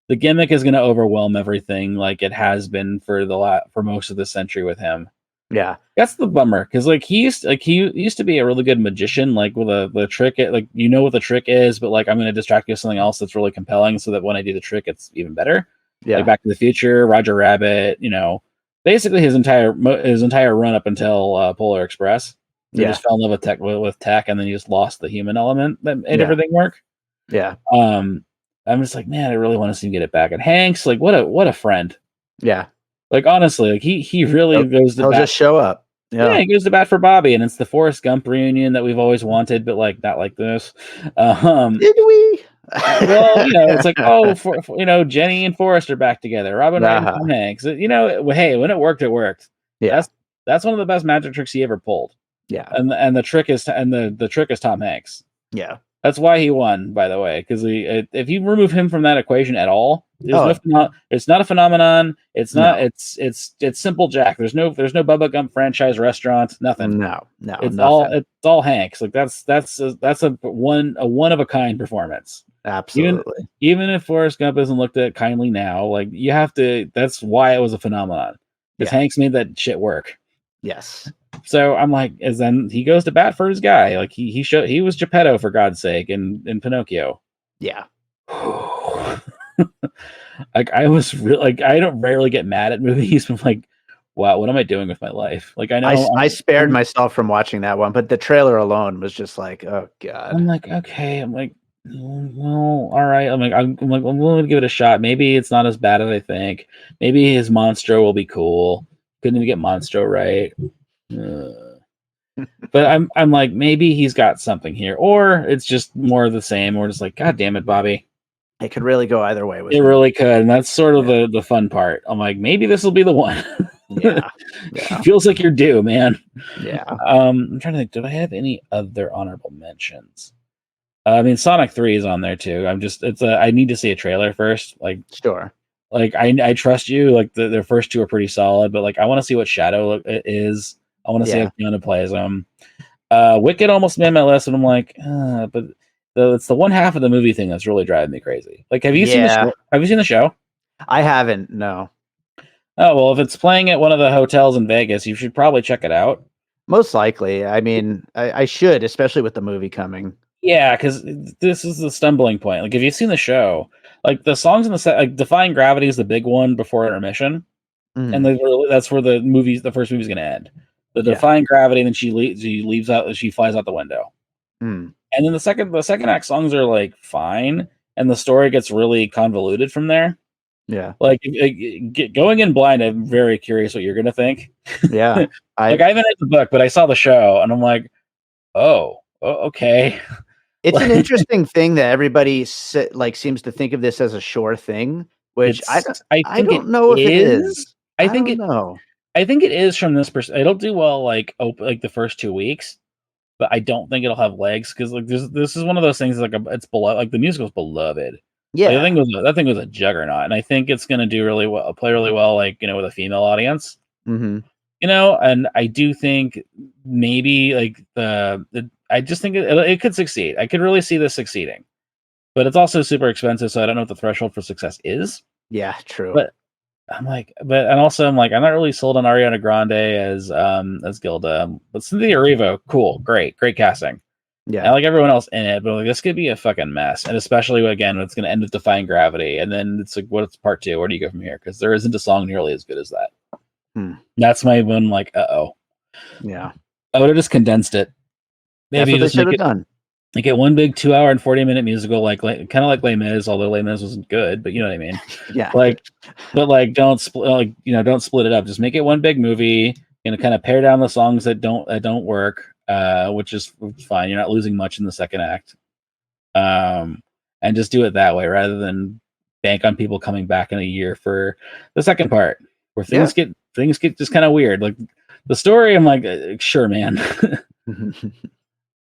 gonna overwhelm everything, like it has been for for most of the century with him. Yeah. That's the bummer, because like he used to be a really good magician, like with the trick, like what the trick is, but like I'm gonna distract you with something else that's really compelling, so that when I do the trick, it's even better. Like Yeah. Back to the Future, Roger Rabbit, basically his entire run up until Polar Express. He Yeah. just fell in love with tech, and then he just lost the human element that made Yeah. everything work. Yeah. I'm just like, man, I really want to see him get it back. And Hanks, like, what a friend. Yeah. Like, honestly, like he really goes to He'll bat. just show up. Yeah, Yeah. he goes to bat for Bobby, and it's the Forrest Gump reunion that we've always wanted, but like not like this. Did we? Well, it's like, oh, Jenny and Forrest are back together. Robin Wright and Uh-huh. Tom Hanks. Hey, when it worked, it worked. Yeah. That's one of the best magic tricks he ever pulled. Yeah. And the trick is the trick is Tom Hanks. Yeah. That's why he won, by the way, because if you remove him from that equation at all, it's not a phenomenon. It's not. No. It's simple Jack. There's no Bubba Gump franchise restaurant. Nothing. No. It's Nothing. all Hanks. Like that's a one of a kind performance. Absolutely. Even if Forrest Gump isn't looked at kindly now, like you have to. That's why it was a phenomenon, because Hanks made that shit work. Yes. So I'm like, then he goes to bat for his guy. Like he was Geppetto, for God's sake, in Pinocchio. Yeah. Like I was really like, I don't rarely get mad at movies, but like, wow, what am I doing with my life? Like I know I spared myself from watching that one, but the trailer alone was just like, oh god. I'm like, okay, I'm like, well, all right. I'm willing to give it a shot. Maybe it's not as bad as I think. Maybe his Monstro will be cool. Couldn't even get Monstro right. But I'm like, maybe he's got something here, or it's just more of the same. Or just like, God damn it, Bobby. It could really go either way with It him. really could, and that's sort of the fun part. I'm like, maybe this will be the one. Yeah. Feels like you're due, man. Yeah. I'm trying to think. Did I have any other honorable mentions? I mean, Sonic 3 is on there too. I need to see a trailer first. Like, Sure. Like I trust you. Like the first two are pretty solid, but like I want to see what Shadow is. I want to see how Keanu plays him. Wicked almost made my list, and I'm like, but it's the one half of the movie thing that's really driving me crazy. Like, have you seen the show? Have you seen the show? I haven't. No. Oh well, if it's playing at one of the hotels in Vegas, you should probably check it out. Most likely. I mean, I should, especially with the movie coming. Yeah, because this is the stumbling point. Like, if you've seen the show, like the songs in the set, like Defying Gravity is the big one before intermission, and that's where the first movie's going to end. The Defying Gravity, and then she leaves out, she flies out the window, and then the second act songs are like fine, and the story gets really convoluted from there. Yeah, like going in blind, I'm very curious what you're going to think. Yeah, I haven't read the book, but I saw the show, and I'm like, oh, okay. It's an interesting thing that everybody seems to think of this as a sure thing, which I don't know if it is. I think it is from this perspective. It'll do well like the first 2 weeks, but I don't think it'll have legs, because like this is one of those things it's beloved. Like the musical's beloved. Yeah, like, that thing was a juggernaut, and I think it's going to do really well, play really well, like with a female audience. Mm-hmm. And I do think maybe like I just think it could succeed. I could really see this succeeding, but it's also super expensive, so I don't know what the threshold for success is. Yeah, true. But I'm like, I'm not really sold on Ariana Grande as Gilda, but Cynthia Erivo, cool, great casting. Yeah, I like everyone else in it, but like this could be a fucking mess, and especially again, it's going to end with Defying Gravity, and then it's like, what's part 2? Where do you go from here? Because there isn't a song nearly as good as that. That's my one. Like, yeah, I would have just condensed it. Maybe that's what they should have done. Like get one big 2 hour and 40-minute musical, like kind of like Les Mis, although Les Mis wasn't good, but you know what I mean. Yeah. But don't split. Don't split it up. Just make it one big movie. Kind of pare down the songs that don't work, which is fine. You're not losing much in the second act. And just do it that way rather than bank on people coming back in a year for the second part, where things get just kind of weird. Like the story, I'm like, sure, man.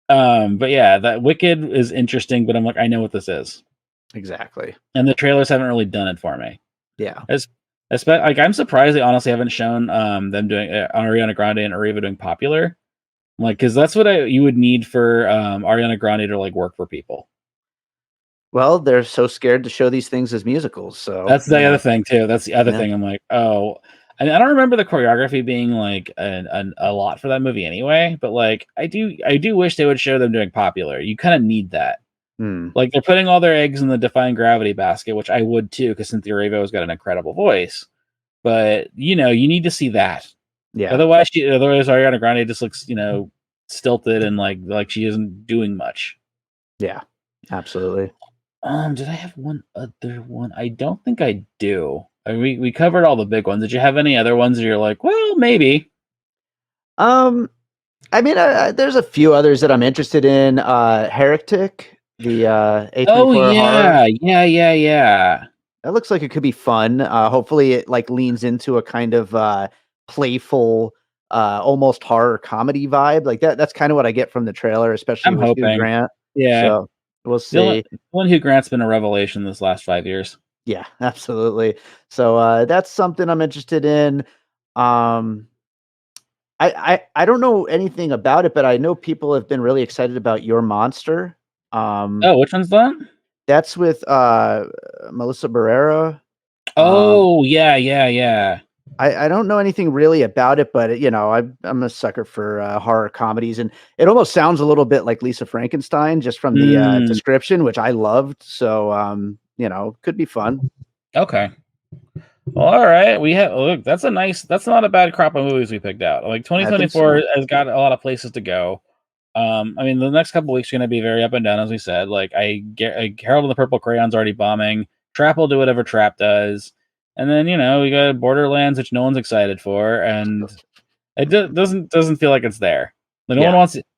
But yeah, that Wicked is interesting, but I'm like, I know what this is. Exactly. And the trailers haven't really done it for me. Yeah. Like I'm surprised they honestly haven't shown them doing Ariana Grande and Arriva doing Popular. Like, because that's what you would need for Ariana Grande to like work for people. Well, they're so scared to show these things as musicals, so, That's the other thing too. That's the other yeah. thing. I'm like, oh, and I don't remember the choreography being like a lot for that movie anyway. But like, I do wish they would show them doing Popular. You kind of need that. Hmm. Like they're putting all their eggs in the Defying Gravity basket, which I would too, because Cynthia Erivo's got an incredible voice. But you need to see that. Yeah. Otherwise, Ariana Grande just looks, stilted and like she isn't doing much. Yeah. Absolutely. Did I have one other one? I don't think I do. I mean, we covered all the big ones. Did you have any other ones that you're like, well, maybe? Um, I mean, there's a few others that I'm interested in. Heretic, the Oh A24 horror. yeah, yeah. That looks like it could be fun. Hopefully, it like leans into a kind of playful, almost horror comedy vibe. Like that's kind of what I get from the trailer, especially I'm with Hugh hoping. Grant. Yeah, So we'll Dylan, see. Dylan Hugh Grant's been a revelation this last 5 years. Yeah, absolutely. So that's something I'm interested in. Um, I don't know anything about it, but I know people have been really excited about Your Monster. Oh, which one's that? That's with Melissa Barrera. Um, Oh yeah. I don't know anything really about it, but I'm a sucker for horror comedies, and it almost sounds a little bit like Lisa Frankenstein just from the Mm, description, which I loved. So could be fun. okay. Well, all right. Look. That's not a bad crop of movies we picked out. Like I think 2024 so. has got a lot of places to go. I mean, the next couple weeks are going to be very up and down, as we said. Like, I get Harold and the Purple Crayon's already bombing. Trap will do whatever Trap does, and then we got Borderlands, which no one's excited for, and it doesn't feel like it's there. Like, Yeah,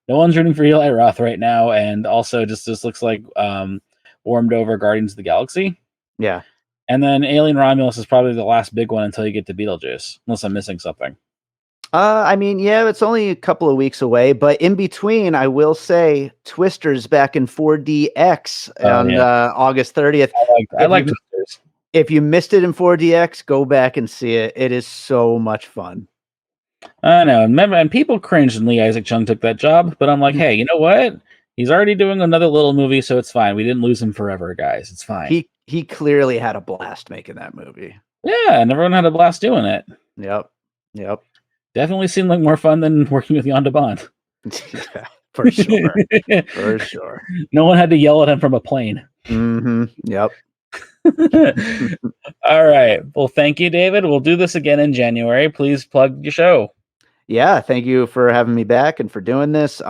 no one's rooting for Eli Roth right now, and also just looks like warmed over Guardians of the Galaxy. yeah. And then Alien Romulus is probably the last big one until you get to Beetlejuice, unless I'm missing something. I mean, yeah, it's only a couple of weeks away, but in between, I will say Twister's back in 4DX Oh on yeah, August 30th. I If like you Twisters. if you missed it in 4DX, go back and see it. It is so much fun. I know. And people cringed when Lee Isaac Chung took that job, but I'm like, hey, you know what? He's already doing another little movie, so it's fine. We didn't lose him forever, guys. It's fine. He clearly had a blast making that movie. Yeah, and everyone had a blast doing it. Yep. Yep. Definitely seemed like more fun than working with Jan de Bont. Yeah, for sure. For sure. No one had to yell at him from a plane. Mm-hmm. Yep. All right. Well, thank you, David. We'll do this again in January. Please plug your show. Yeah, thank you for having me back and for doing this.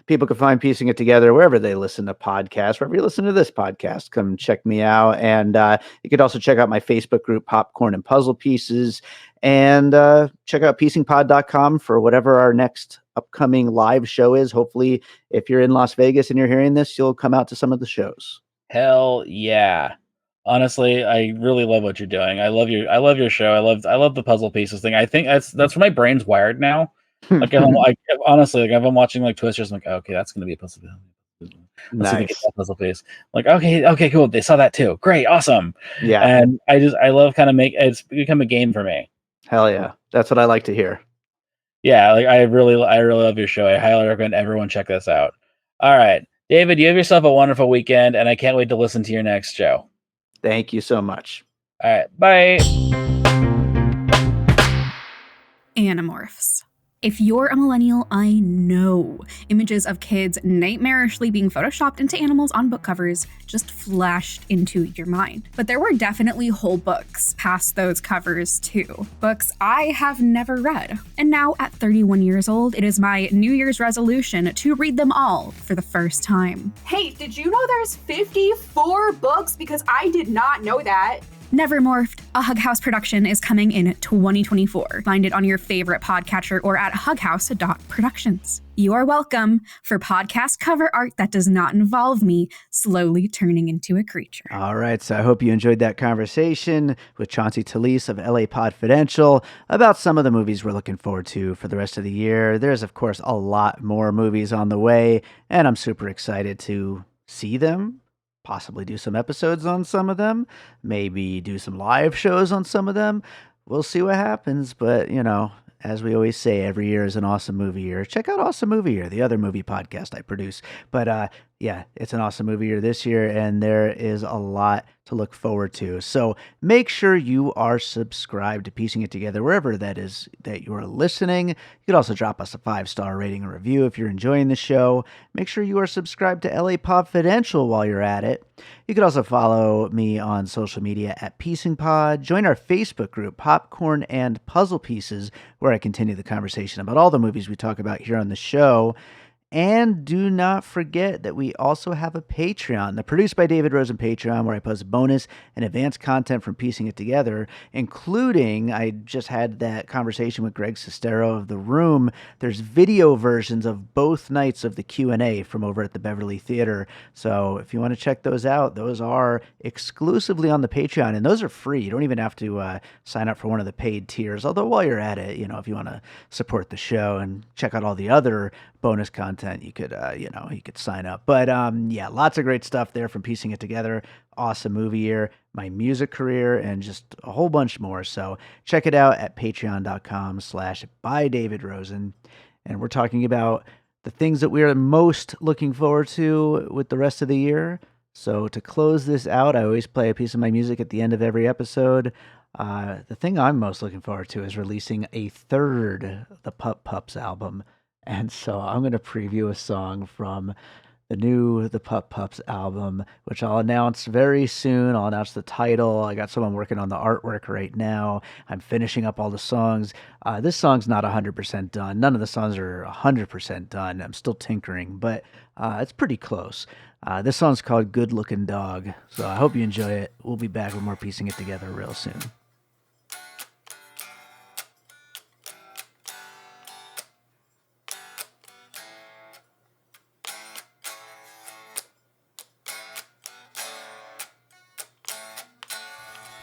People can find Piecing It Together wherever they listen to podcasts, wherever you listen to this podcast. Come check me out. And you could also check out my Facebook group, Popcorn and Puzzle Pieces, and check out piecingpod.com for whatever our next upcoming live show is. Hopefully, if you're in Las Vegas and you're hearing this, you'll come out to some of the shows. Hell yeah. Honestly, I really love what you're doing. I love your show. I love the puzzle pieces thing. I think that's where my brain's wired now. Like honestly, like if I'm watching like Twisters, I'm like, okay, that's gonna be a puzzle piece. Let's see if we get Nice. that puzzle piece. Like, okay, cool. They saw that too. Great, awesome. Yeah. And I love kind of it's become a game for me. Hell yeah. That's what I like to hear. Yeah, like I really love your show. I highly recommend everyone check this out. All right. David, you have yourself a wonderful weekend, and I can't wait to listen to your next show. Thank you so much. All right, bye. Animorphs. If you're a millennial, I know images of kids nightmarishly being photoshopped into animals on book covers just flashed into your mind. But there were definitely whole books past those covers too. Books I have never read. And now at 31 years old, it is my New Year's resolution to read them all for the first time. Hey, did you know there's 54 books? Because I did not know that. Nevermorphed, a Hug House production, is coming in 2024. Find it on your favorite podcatcher or at hughouse.productions. You are welcome for podcast cover art that does not involve me slowly turning into a creature. All right, so I hope you enjoyed that conversation with Chauncey Telese of LA Podfidential about some of the movies we're looking forward to for the rest of the year. There's, of course, a lot more movies on the way, and I'm super excited to see them. Possibly do some episodes on some of them, maybe do some live shows on some of them. We'll see what happens, but as we always say, every year is an awesome movie year. Check out Awesome Movie Year, the other movie podcast I produce. But yeah, it's an awesome movie year this year, and there is a lot to look forward to. So make sure you are subscribed to Piecing It Together wherever that is that you are listening. You could also drop us a 5-star rating and review if you're enjoying the show. Make sure you are subscribed to LA Podfidential while you're at it. You could also follow me on social media at Piecing Pod. Join our Facebook group, Popcorn and Puzzle Pieces, where I continue the conversation about all the movies we talk about here on the show. And do not forget that we also have a Patreon, the Produced by David Rosen Patreon, where I post bonus and advanced content from Piecing It Together, including, I just had that conversation with Greg Sestero of The Room. There's video versions of both nights of the Q&A from over at the Beverly Theater. So if you want to check those out, those are exclusively on the Patreon, and those are free. You don't even have to sign up for one of the paid tiers. Although while you're at it, if you want to support the show and check out all the other bonus content, you could sign up. But yeah, lots of great stuff there from Piecing It Together. Awesome movie year, my music career, and just a whole bunch more. So check it out at patreon.com/bydavidrosen. And we're talking about the things that we are most looking forward to with the rest of the year. So to close this out, I always play a piece of my music at the end of every episode. The thing I'm most looking forward to is releasing a third the Pup Pups album. And so I'm going to preview a song from the Pup Pups album, which I'll announce very soon. I'll announce the title. I got someone working on the artwork right now. I'm finishing up all the songs. This song's not 100% done. None of the songs are 100% done. I'm still tinkering, but it's pretty close. This song's called Good Lookin Dog. So I hope you enjoy it. We'll be back with more Piecing It Together real soon.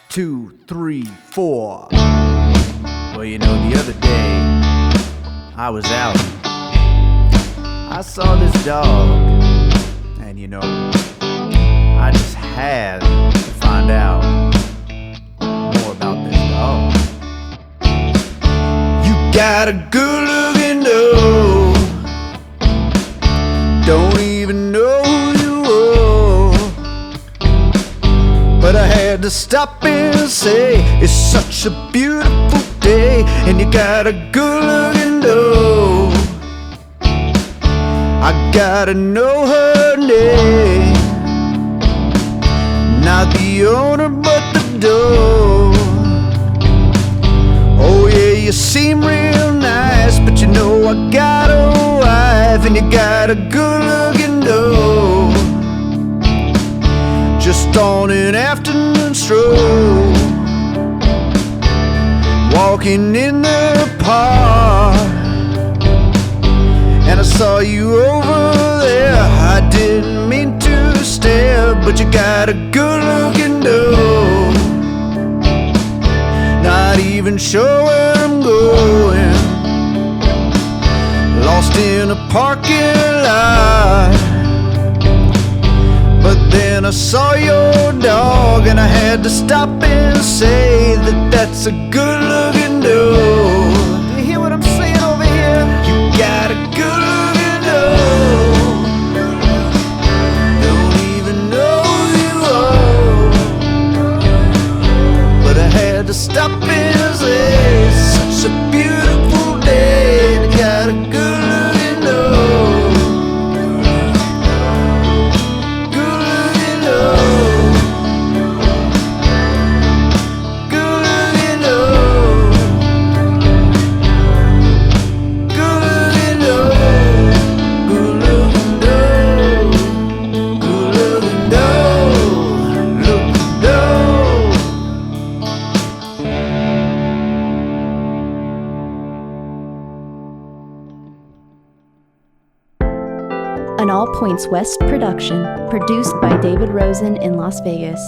Two, three, four. Well, the other day, I was out. I saw this dog. And I just had to find out more about this dog. You got a good looking dog. Don't even know who you are. But I had to stop and say, it's such a beautiful day, and you got a good looking dog. I gotta know her name. Not the owner, but the dog. Oh yeah, you seem real nice, but I got a wife, and you got a good looking dog. Just on an afternoon stroll, walking in the park, and I saw you over there. I didn't mean to stare, but you got a good looking dog. Not even sure where I'm going, lost in a parking lot. But then I saw your dog, and I had to stop and say that that's a good looking dog. You hear what I'm saying over here? You got a good looking dog. Don't even know who you are. But I had to stop and say, such a beautiful day, and you got a good looking dog. An All Points West production, produced by David Rosen in Las Vegas.